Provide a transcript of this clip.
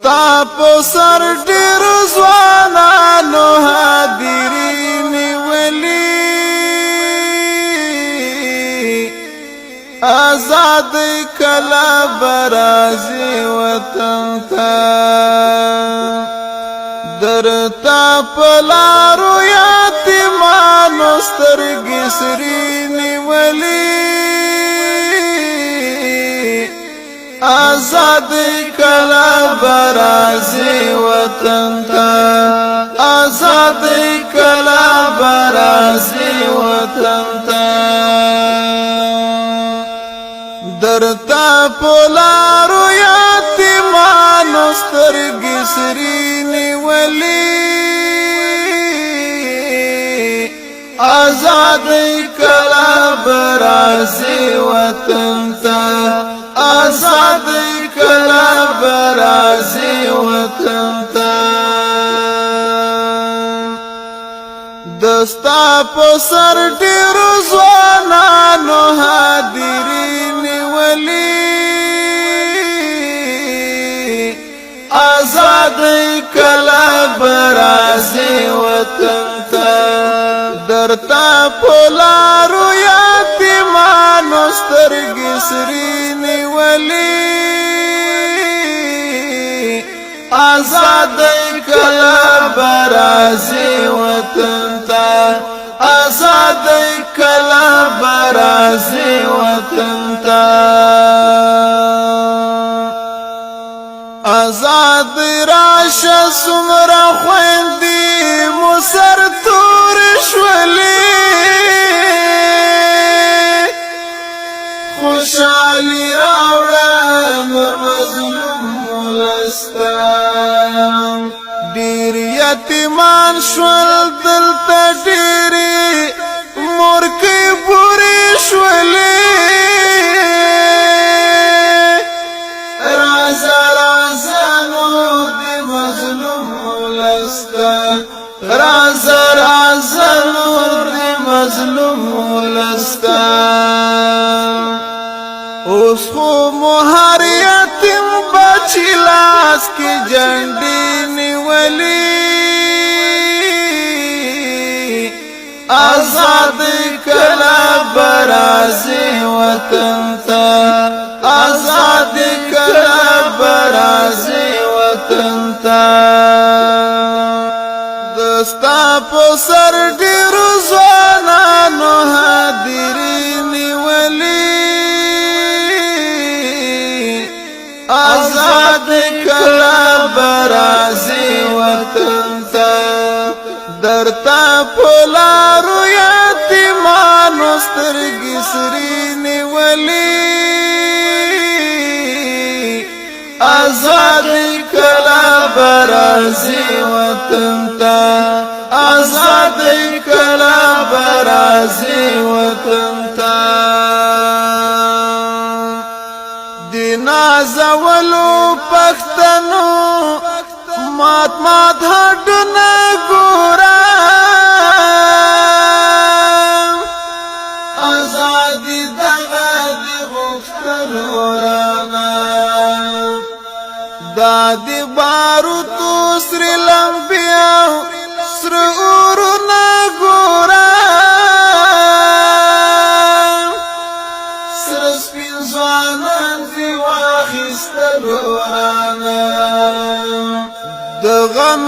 تا په سر ډېر ځوانانو حاضرین ولی آزاد کلا برازي وطن تا درتا پلارو یاتیمانو سترګې سرې ولی آزاد کلا برازي وطن تا آزاد کلا برازي وطن تا درتا پلارو یاتیمانو سترګې سرې ولی آزاد کلا برازي وطن تا آزاد کلا برازي وطن تا دستا په سر ډېر ځوانانو حاضرین ولی آزاد کلا برازي وطن تا درتا پلارو یاتیمانو سترګې سرې ولی آزاد کلا برازي وطن تا آزاد کلا برازي وطن تا آزاد راشه سمرا خويندې مسر تور شولې خوشالي راوړم مظلوم ولستان ډېر یتیمان شول دلته ډېرې مورکې بورې شولې رازه رازه نور د مظلوم ولستان رازه رازه نور د مظلوم ولستان اوس خو مهار یتیم بچی لاس کی جنډې نیولې آزاد کلا برازي وطن تا آزاد کلا برازي وطن تا دستا په سر ډېر ځوانانو حاضرین ولی آزاد کلا برازي وطن تا درتا پلارو یاتیمانو سترګې سرې ولی آزاد کلا برازي وطن تا آزاد کلا برازي وطن تا نازولو پختنو مات مات هډونه ګورم ازادي دغه د غفتلو رانا دا د باروتو سر لمبیا سر اورونه ګورم سر سپین ځوانان واخستلو رانا د غم